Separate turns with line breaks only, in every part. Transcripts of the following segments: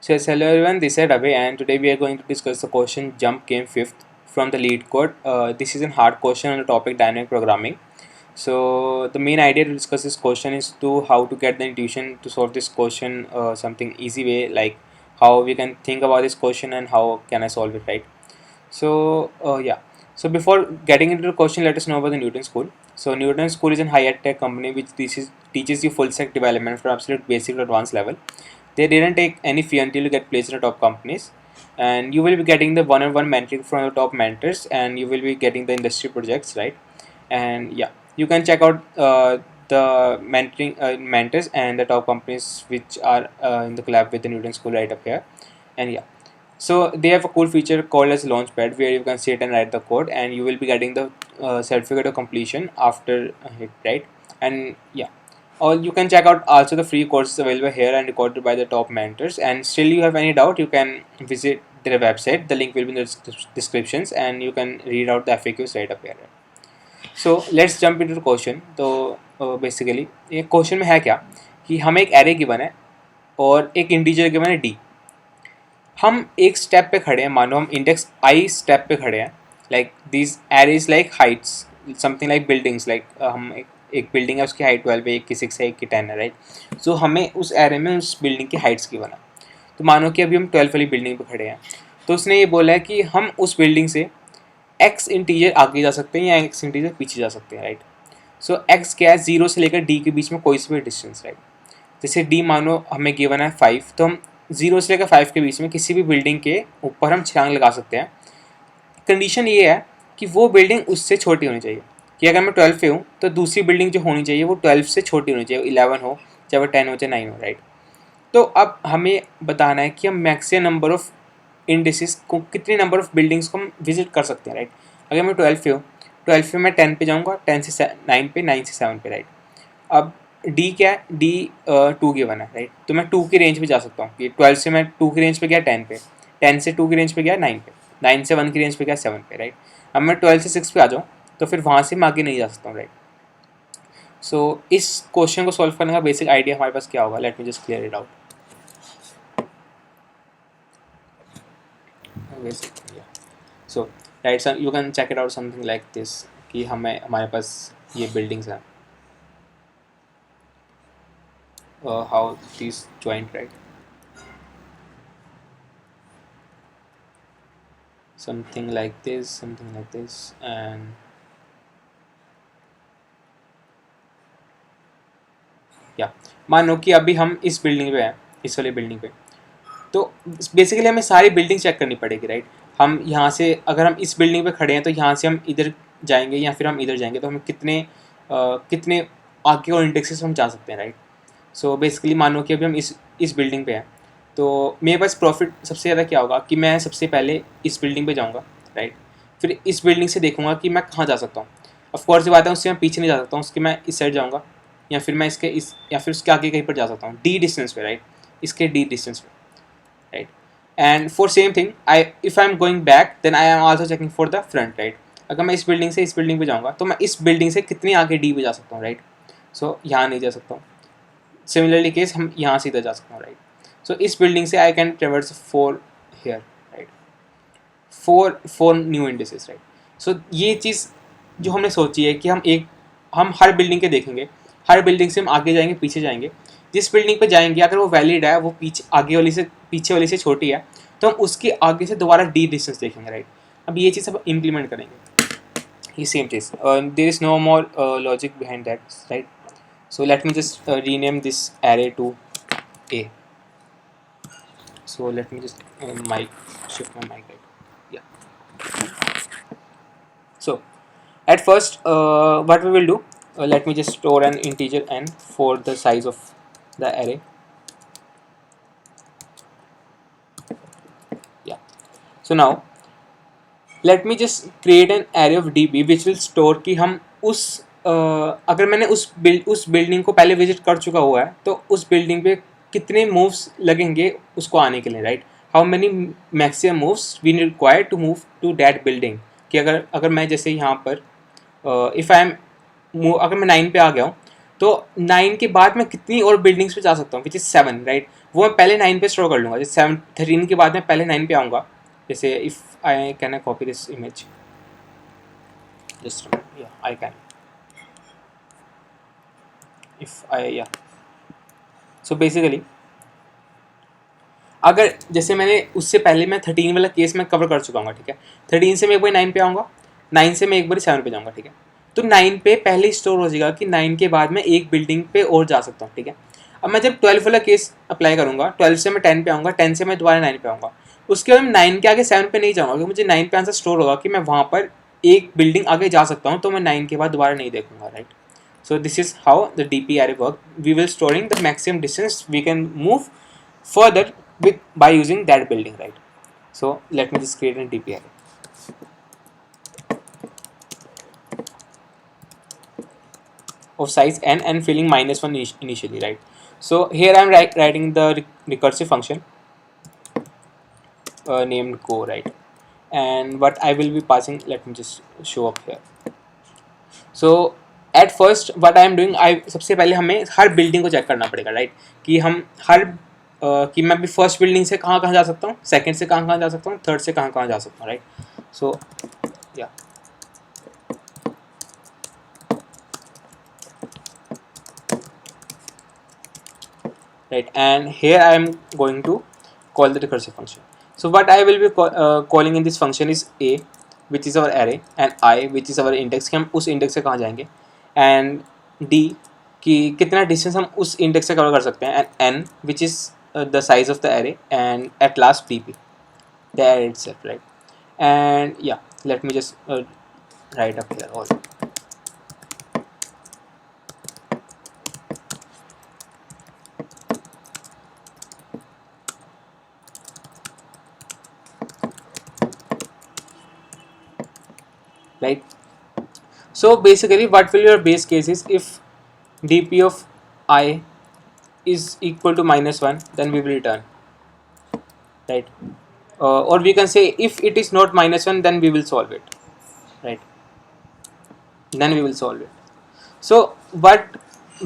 So yes, hello everyone, this is Ravi and today we are going to discuss the question jump came fifth from the lead code. This is a hard question on the topic dynamic programming. So the main idea to discuss this question is to how to get the intuition to solve this question something easy way, like how we can think about this question and how can I solve it, right? So yeah. So before getting into the question, let us know about the Newton School. So Newton School is a higher tech company which teaches you full stack development from absolute basic to advanced level. They didn't take any fee until you get placed in the top companies, and you will be getting the one-on-one mentoring from the top mentors, and you will be getting the industry projects, right? And yeah, you can check out the mentoring mentors and the top companies which are in the collab with the Newton School right up here. And yeah, so they have a cool feature called as Launchpad where you can sit and write the code, and you will be getting the certificate of completion after it, right? And yeah, or you can check out also the free courses available here and recorded by the top mentors. And still you have any doubt, you can visit their website. The link will be in the descriptions, and you can read out the FAQs right up here. So let's jump into the question. तो basically ये question में है क्या कि हमें एक array given है और एक इंटीजर गिवन है डी. हम एक स्टेप पे खड़े हैं, मानो हम इंडेक्स आई स्टेप पे खड़े हैं. Like this arrays like Heights, something like buildings. Like हम एक बिल्डिंग है, उसकी हाइट 12 है, एक की 6 है, एक की 10 है, राइट. सो हमें उस एरे में उस बिल्डिंग की हाइट्स की बना. तो मानो कि अभी हम 12 वाली बिल्डिंग पे खड़े हैं, तो उसने ये बोला है कि हम उस बिल्डिंग से एक्स इंटीजर आगे जा सकते हैं या एक्स इंटीजर पीछे जा सकते हैं, राइट. सो एक्स क्या है, 0 से लेकर डी के बीच में कोई सा भी डिस्टेंस, राइट. जैसे डी मानो हमें गिवन है 5, तो हम 0 से लेकर 5 के बीच में किसी भी बिल्डिंग के ऊपर हम छलांग लगा सकते हैं. कंडीशन ये है कि वो बिल्डिंग उससे छोटी होनी चाहिए. कि अगर मैं 12 पे हूँ तो दूसरी बिल्डिंग जो होनी चाहिए वो 12 से छोटी होनी चाहिए, 11 हो, चाहे वो 10 हो, चाहे 9 हो, राइट. तो अब हमें बताना है कि हम मैक्सिमम नंबर ऑफ इंडिसेस को, कितने नंबर ऑफ बिल्डिंग्स को हम विजिट कर सकते हैं, राइट. अगर मैं 12 पे हूँ, 12 पे मैं 10 पे जाऊँगा, 10 से 9 पे, 9 से 7 पे, राइट. अब डी क्या है, डी 2 गिवन है, राइट. तो मैं 2 की रेंज पे जा सकता हूँ कि 12 से मैं 2 की रेंज पे गया 10 पे, 10 से 2 की रेंज पे गया 9 पे, 9 से 1 की रेंज पे गया 7 पे, राइट. अब मैं 12 से 6 पे आ जाऊँ तो फिर वहाँ से मैं आगे नहीं जा सकता हूँ, राइट. सो इस क्वेश्चन को सॉल्व करने का बेसिक आइडिया हमारे पास क्या होगा, let me just clear it out. So right sir, you can check it out something like this कि हमारे पास ये बिल्डिंग्स हैं, how this joint, right. Something like this, and या मानो कि अभी हम इस बिल्डिंग पे हैं, इस वाली बिल्डिंग पे. तो बेसिकली हमें सारी बिल्डिंग चेक करनी पड़ेगी, राइट. हम यहाँ से, अगर हम इस बिल्डिंग पे खड़े हैं तो यहाँ से हम इधर जाएंगे या फिर हम इधर जाएंगे, तो हमें कितने आगे और इंडेक्सेस हम जा सकते हैं, राइट. सो बेसिकली मानो कि अभी हम इस बिल्डिंग पे हैं, तो मेरे पास प्रॉफिट सबसे ज़्यादा क्या होगा कि मैं सबसे पहले इस बिल्डिंग पे जाऊँगा, राइट. फिर इस बिल्डिंग से देखूँगा कि मैं कहाँ जा सकता हूँ. ऑफकोर्स ये बात है, उससे मैं पीछे नहीं जा सकता हूँ, उसके मैं इस साइड जाऊँगा, या फिर मैं इसके इस या फिर उसके आगे कहीं पर जा सकता हूँ, डी डिस्टेंस पे, राइट. इसके डी डिस्टेंस पे, right. And for same thing, if I am going back, then I am also checking for the front, right. अगर मैं इस बिल्डिंग से इस बिल्डिंग पे जाऊँगा तो मैं इस बिल्डिंग से कितनी आगे डी पे जा सकता हूँ, राइट. सो यहाँ नहीं जा सकता हूँ. सिमिलरली केस हम यहाँ से इधर जा सकते हैं, राइट. सो इस बिल्डिंग से I can traverse 4 here, right. 4 new indices, right. So ये चीज़ जो हमने सोची है कि हम हर बिल्डिंग के देखेंगे, हर बिल्डिंग से हम आगे जाएंगे, पीछे जाएंगे. जिस बिल्डिंग पे जाएंगे अगर वो वैलिड है, वो पीछे वाली से छोटी है, तो हम उसके आगे से दोबारा डी डिस्टेंस देखेंगे, राइट. अब ये चीज़ अब इम्प्लीमेंट करेंगे, ये सेम चीज़. There is no more logic behind that, right. So let me just rename this array to A. So let me just shift my mic, right. Yeah. So at first, what we will do, let me just store an integer n for the size of the array. Yeah. So now let me just create an array of db which will store कि हम उस अगर मैंने उस building को पहले visit कर चुका हुआ है तो उस बिल्डिंग पे कितने मूव्स लगेंगे उसको आने के लिए, right. How many maximum moves we require to move to that building. कि अगर मैं जैसे यहाँ पर इफ़ आई एम अगर मैं 9 पे आ गया हूँ तो 9 के बाद मैं कितनी और बिल्डिंग्स पे जा सकता हूँ, विच इज़ 7, राइट. वो मैं पहले 9 पे स्टोर कर लूँगा। जैसे 13 के बाद मैं पहले 9 पे आऊँगा। जैसे if I can I copy this image, just या आई कैन, इफ़ आई या सो बेसिकली अगर जैसे मैंने उससे पहले मैं 13 वाला केस मैं कवर कर चुका हूँ, ठीक है। 13 से मैं एक बार 9 पे आऊँगा, 9 से मैं एक बार 7 पे जाऊँगा, ठीक है। तो 9 पे पहले स्टोर हो जाएगा कि 9 के बाद मैं एक बिल्डिंग पे और जा सकता हूँ, ठीक है। अब मैं जब 12 वाला केस अप्लाई करूँगा, 12 से मैं 10 पे आऊँगा, 10 से मैं दोबारा 9 पे आऊँगा। उसके बाद मैं 9 के आगे 7 पे नहीं जाऊँगा, क्योंकि मुझे 9 पे आंसर स्टोर होगा कि मैं वहाँ पर एक बिल्डिंग आगे जा सकता हूँ, तो मैं 9 के बाद दोबारा नहीं देखूँगा, right. So this is how the DP array work. We will storing the maximum distance we can move further with by using that building, right. So let me just create a DP array of size n and filling -1 initially, right. So here I am writing the recursive function named go, right, and what I will be passing, let me just show up here. So at first what I am doing, I सबसे पहले हमें हर building को check करना पड़ेगा, right, कि हम हर कि मैं भी फर्स्ट बिल्डिंग से कहाँ कहाँ जा सकता हूँ, सेकंड से कहाँ कहाँ जा सकता हूँ, थर्ड से कहाँ कहाँ जा सकता हूँ, राइट. सो या right, and here I am going to call the recursive function. So what I will be calling in this function is a, which is our array, and I, which is our index, कि हम उस index से कहाँ जाएंगे, and d, कि कितना distance हम उस index से cover कर सकते हैं, and n, which is the size of the array, and at last dp, the array itself, right. And yeah, let me just write up here all. Right. So basically what will your base case is, if dp of I is equal to -1, then we will return, right. Or we can say if it is not -1, then we will solve it, right, then we will solve it. So what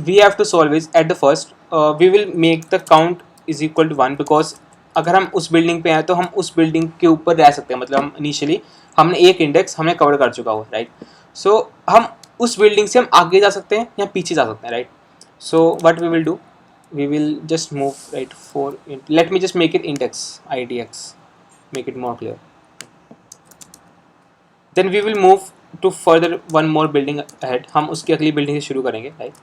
we have to solve is, at the first we will make the count is equal to 1, because अगर हम उस building पे हैं तो हम उस building के ऊपर रह सकते हैं, मतलब हम इनिशियली हमने एक इंडेक्स हमने कवर कर चुका हो, राइट. सो हम उस बिल्डिंग से हम आगे जा सकते हैं या पीछे जा सकते हैं, right. So what we will do, we will just move, right, for let me just make it index idx, make it more clear. Then we will move to further one more building ahead, हम उसकी अगली building से शुरू करेंगे, right.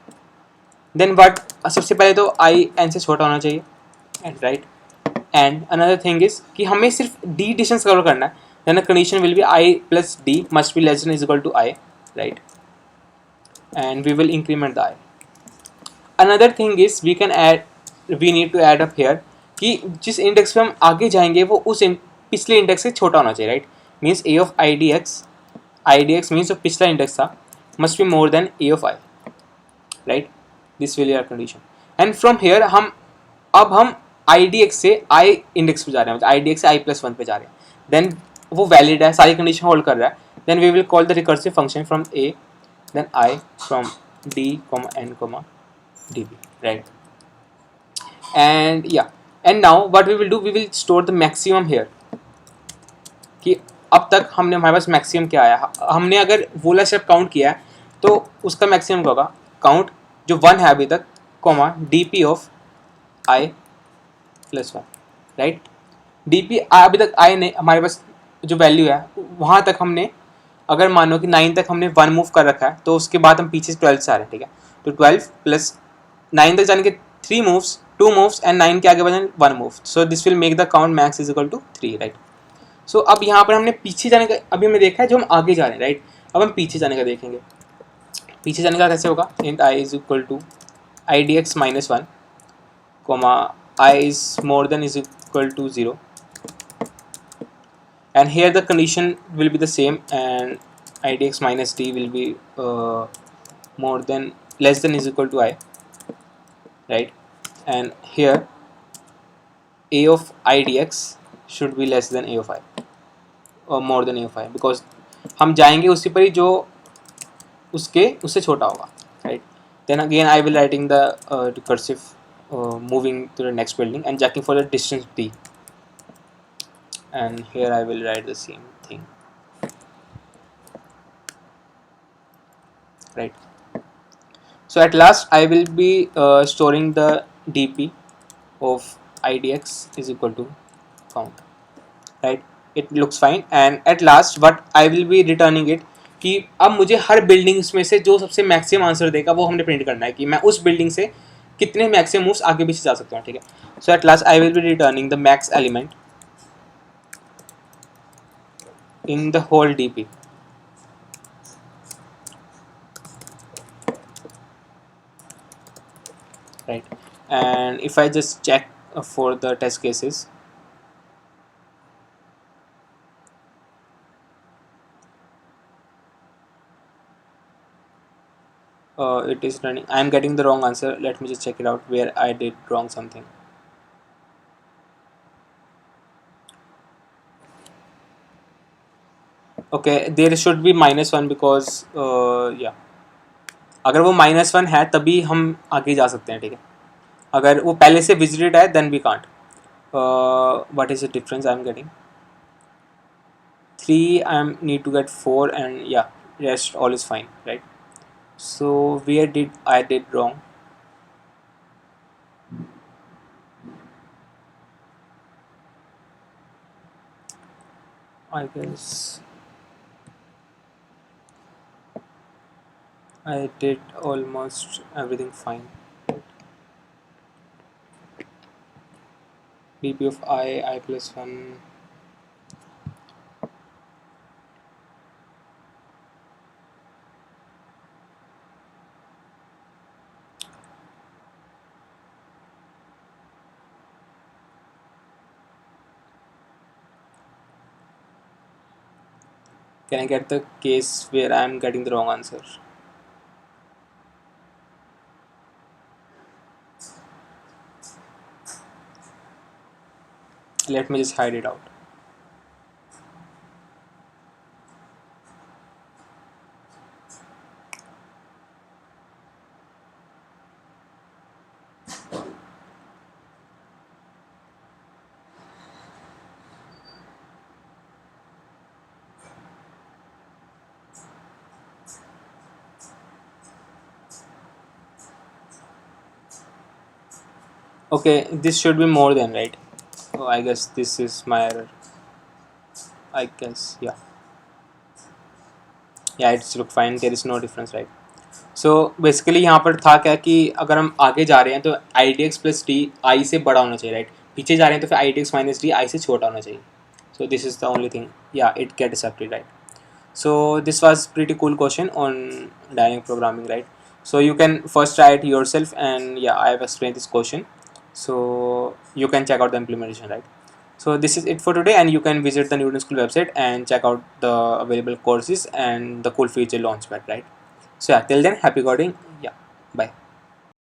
Then what, सबसे पहले तो i n से छोटा होना चाहिए, and right. And another thing is कि हमें सिर्फ d डिस्टेंस कवर करना है, then condition will be i plus d must be less than is equal to I, right, and we will increment the I. Another thing is we can add, we need to add up here कि जिस index पे हम आगे जाएंगे वो उस पिछले index से छोटा होना चाहिए, right. Means a of idx means जो पिछला इंडेक्स था must be more than a of I, right. This will be our condition. And from here हम idx से I इंडेक्स पे जा रहे हैं, मतलब idx से I+1 पे जा रहे हैं, देन वो वैलिड है, सारी कंडीशन होल्ड कर रहा है. Then we will call the recursive function from a, then I फ्रॉम d, n, db, right. And yeah, and now what we will do, we will store the maximum here, कि अब तक हमने हमारे पास maximum क्या आया, हमने अगर वो वाला स्टेप काउंट किया है तो उसका मैक्सिमम क्या होगा, काउंट जो 1 है अभी तक, comma dp of I+1, right. dp अभी तक I ने हमारे पास जो वैल्यू है वहाँ तक हमने, अगर मानो कि 9 तक हमने 1 मूव कर रखा है, तो उसके बाद हम पीछे 12 से आ रहे हैं, ठीक है. तो 12 प्लस 9 तक जाने के 3 मूव्स, 2 मूव्स, एंड 9 के आगे बढ़ने 1 move. So this will make the count max is equal to 3, right. So अब यहाँ पर हमने पीछे जाने का अभी हमने देखा है, जो हम आगे जा रहे हैं, राइट. अब हम पीछे जाने का देखेंगे. पीछे जाने का कैसे होगा, int I is equal to idx -1, comma I is more than is equal to 0, and here the condition will be the same, and idx minus d will be more than, less than is equal to I, right. And here a of idx should be less than a of I or more than a of I, because हम जाएंगे उसी पर ही जो उसके उससे छोटा होगा, right. Then again I will writing the recursive moving to the next building and checking for the distance d, and here I will write the same thing, right? So at last I will be storing the dp of idx is equal to count, right? It looks fine, and at last what I will be returning it कि अब मुझे हर buildings में से जो सबसे maximum answer देगा वो हमने प्रिंट करना है कि मैं उस बिल्डिंग से कितने मैक्सिमम मूव्स आगे पीछे जा सकता हूँ, ठीक है? So at last I will be returning the max element in the whole DP, right? And if I just check for the test cases, it is running. I am getting the wrong answer. Let me just check it out where I did wrong something. Okay, there should be -1 because yeah, अगर वो -1 है तभी हम आगे जा सकते हैं, ठीक है? अगर वो पहले से विजिटेड है then we can't. What is the difference I am getting? 3 I am need to get 4, and yeah, rest all is fine, right? So where did I did wrong? I guess I did almost everything fine. dp of I plus 1. Can I get the case where I am getting the wrong answer? Let me just hide it out. Okay, this should be more than, right? Oh, I guess this is my error. I guess, yeah. Yeah, it's look fine. There is no difference, right? So basically यहाँ पर था क्या कि अगर हम आगे जा रहे हैं तो आई D x plus D I से बड़ा होना चाहिए, राइट? पीछे जा रहे हैं तो फिर I D X minus D I से छोटा होना चाहिए. So this is the only thing, या it get accepted, right? So this was pretty cool question on dynamic programming, right? So you can first try it yourself, and yeah, I have explained this question, so you can check out the implementation, right? So this is it for today, and you can visit the Newton School website and check out the available courses and the cool feature launchpad, right? So yeah, till then, happy coding. Yeah, bye.